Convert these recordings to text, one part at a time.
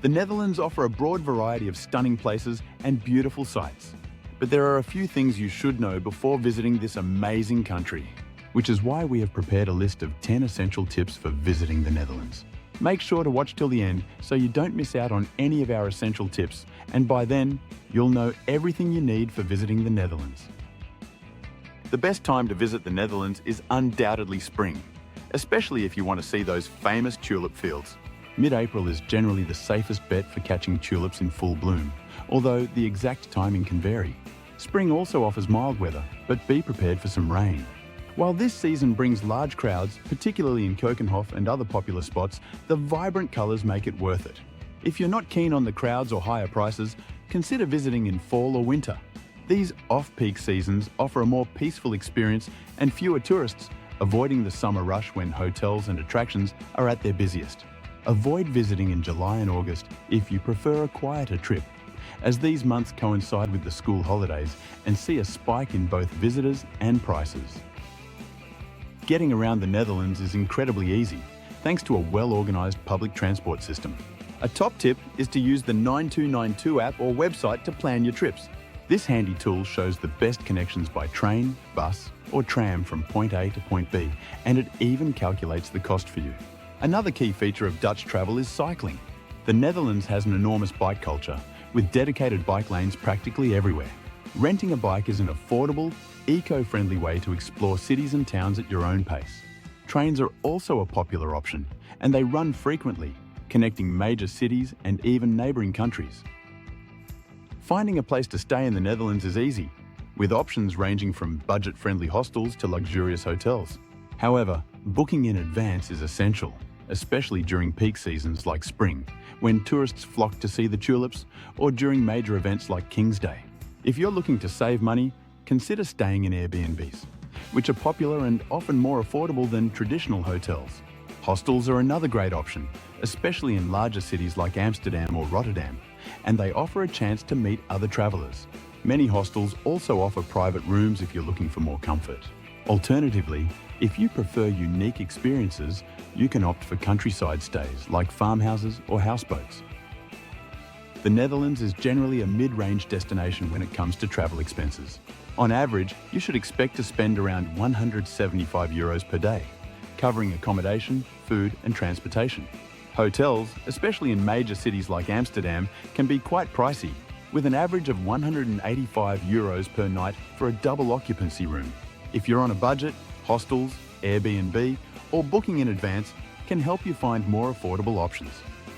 The Netherlands offer a broad variety of stunning places and beautiful sights. But there are a few things you should know before visiting this amazing country, which is why we have prepared a list of 10 essential tips for visiting the Netherlands. Make sure to watch till the end so you don't miss out on any of our essential tips, and by then, you'll know everything you need for visiting the Netherlands. The best time to visit the Netherlands is undoubtedly spring, especially if you want to see those famous tulip fields. Mid-April is generally the safest bet for catching tulips in full bloom, although the exact timing can vary. Spring also offers mild weather, but be prepared for some rain. While this season brings large crowds, particularly in Keukenhof and other popular spots, the vibrant colours make it worth it. If you're not keen on the crowds or higher prices, consider visiting in fall or winter. These off-peak seasons offer a more peaceful experience and fewer tourists, avoiding the summer rush when hotels and attractions are at their busiest. Avoid visiting in July and August if you prefer a quieter trip, as these months coincide with the school holidays and see a spike in both visitors and prices. Getting around the Netherlands is incredibly easy, thanks to a well-organised public transport system. A top tip is to use the 9292 app or website to plan your trips. This handy tool shows the best connections by train, bus, or tram from point A to point B, and it even calculates the cost for you. Another key feature of Dutch travel is cycling. The Netherlands has an enormous bike culture, with dedicated bike lanes practically everywhere. Renting a bike is an affordable, eco-friendly way to explore cities and towns at your own pace. Trains are also a popular option, and they run frequently, connecting major cities and even neighbouring countries. Finding a place to stay in the Netherlands is easy, with options ranging from budget-friendly hostels to luxurious hotels. However, booking in advance is essential, especially during peak seasons like spring, when tourists flock to see the tulips, or during major events like King's Day. If you're looking to save money, consider staying in Airbnbs, which are popular and often more affordable than traditional hotels. Hostels are another great option, especially in larger cities like Amsterdam or Rotterdam, and they offer a chance to meet other travellers. Many hostels also offer private rooms if you're looking for more comfort. Alternatively, if you prefer unique experiences, you can opt for countryside stays like farmhouses or houseboats. The Netherlands is generally a mid-range destination when it comes to travel expenses. On average, you should expect to spend around €175 per day, covering accommodation, food and transportation. Hotels, especially in major cities like Amsterdam, can be quite pricey, with an average of €185 per night for a double occupancy room. If you're on a budget, hostels, Airbnb, or booking in advance can help you find more affordable options.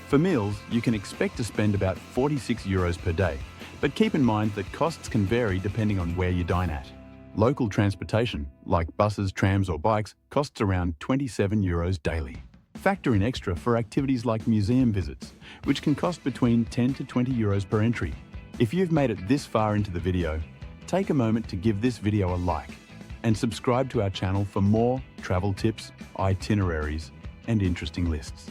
For meals, you can expect to spend about €46 per day, but keep in mind that costs can vary depending on where you dine at. Local transportation, like buses, trams or bikes, costs around €27 daily. Factor in extra for activities like museum visits, which can cost between €10 to €20 per entry. If you've made it this far into the video, take a moment to give this video a like and subscribe to our channel for more travel tips, itineraries, and interesting lists.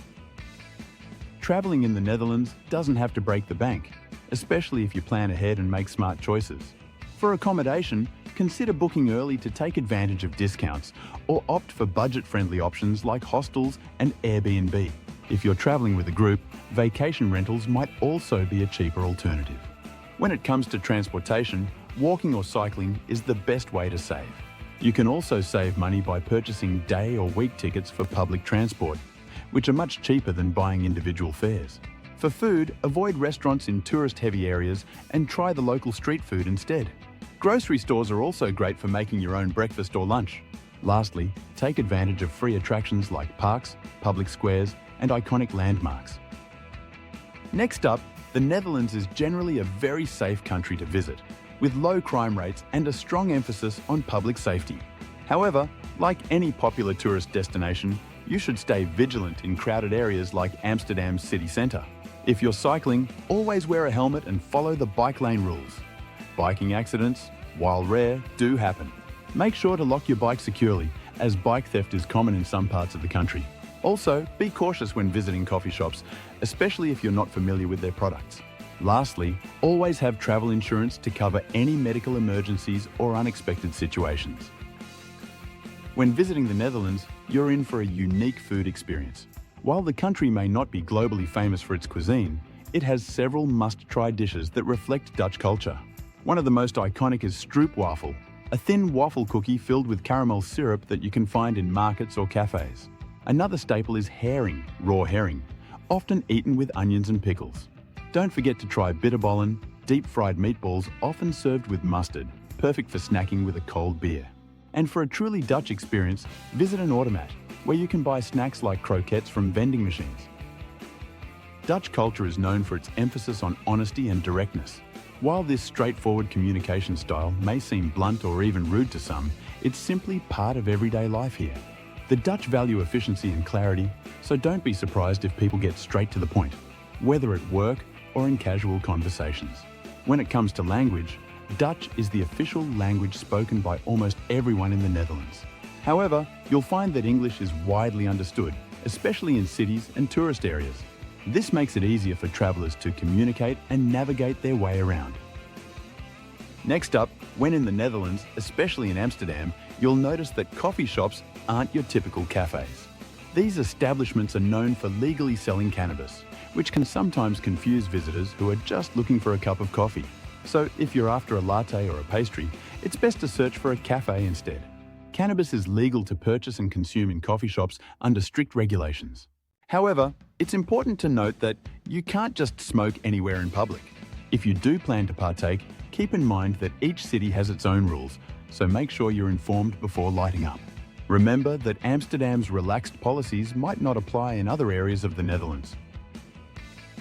Traveling in the Netherlands doesn't have to break the bank, especially if you plan ahead and make smart choices. For accommodation, consider booking early to take advantage of discounts, or opt for budget-friendly options like hostels and Airbnb. If you're traveling with a group, vacation rentals might also be a cheaper alternative. When it comes to transportation, walking or cycling is the best way to save. You can also save money by purchasing day or week tickets for public transport, which are much cheaper than buying individual fares. For food, avoid restaurants in tourist-heavy areas and try the local street food instead. Grocery stores are also great for making your own breakfast or lunch. Lastly, take advantage of free attractions like parks, public squares, and iconic landmarks. Next up, the Netherlands is generally a very safe country to visit, with low crime rates and a strong emphasis on public safety. However, like any popular tourist destination, you should stay vigilant in crowded areas like Amsterdam's city centre. If you're cycling, always wear a helmet and follow the bike lane rules. Biking accidents, while rare, do happen. Make sure to lock your bike securely, as bike theft is common in some parts of the country. Also, be cautious when visiting coffee shops, especially if you're not familiar with their products. Lastly, always have travel insurance to cover any medical emergencies or unexpected situations. When visiting the Netherlands, you're in for a unique food experience. While the country may not be globally famous for its cuisine, It has several must-try dishes that reflect Dutch culture. One of the most iconic is stroopwafel, a thin waffle cookie filled with caramel syrup that you can find in markets or cafes. Another staple is herring, raw herring, often eaten with onions and pickles. Don't forget to try bitterballen, deep-fried meatballs often served with mustard, perfect for snacking with a cold beer. And for a truly Dutch experience, visit an automat, where you can buy snacks like croquettes from vending machines. Dutch culture is known for its emphasis on honesty and directness. While this straightforward communication style may seem blunt or even rude to some, it's simply part of everyday life here. The Dutch value efficiency and clarity, so don't be surprised if people get straight to the point, whether at work or in casual conversations. When it comes to language, Dutch is the official language spoken by almost everyone in the Netherlands. However, you'll find that English is widely understood, especially in cities and tourist areas. This makes it easier for travellers to communicate and navigate their way around. Next up, when in the Netherlands, especially in Amsterdam, you'll notice that coffee shops aren't your typical cafes. These establishments are known for legally selling cannabis, which can sometimes confuse visitors who are just looking for a cup of coffee. So if you're after a latte or a pastry, it's best to search for a cafe instead. Cannabis is legal to purchase and consume in coffee shops under strict regulations. However, it's important to note that you can't just smoke anywhere in public. If you do plan to partake, keep in mind that each city has its own rules, so make sure you're informed before lighting up. Remember that Amsterdam's relaxed policies might not apply in other areas of the Netherlands.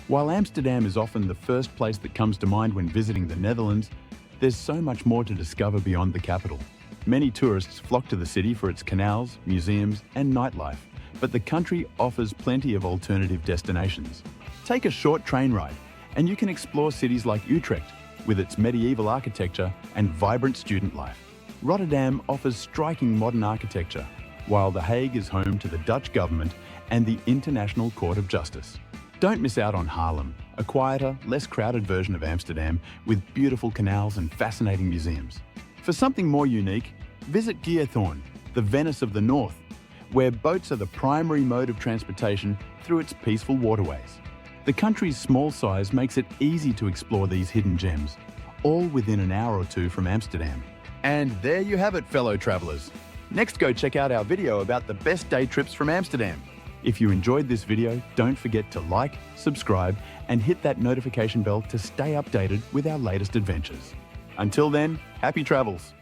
While Amsterdam is often the first place that comes to mind when visiting the Netherlands, there's so much more to discover beyond the capital. Many tourists flock to the city for its canals, museums, and nightlife, but the country offers plenty of alternative destinations. Take a short train ride, and you can explore cities like Utrecht, with its medieval architecture and vibrant student life. Rotterdam offers striking modern architecture, while The Hague is home to the Dutch government and the International Court of Justice. Don't miss out on Haarlem, a quieter, less crowded version of Amsterdam with beautiful canals and fascinating museums. For something more unique, visit Giethoorn, the Venice of the North, where boats are the primary mode of transportation through its peaceful waterways. The country's small size makes it easy to explore these hidden gems, all within an hour or two from Amsterdam. And there you have it, fellow travellers. Next, go check out our video about the best day trips from Amsterdam. If you enjoyed this video, don't forget to like, subscribe, and hit that notification bell to stay updated with our latest adventures. Until then, happy travels!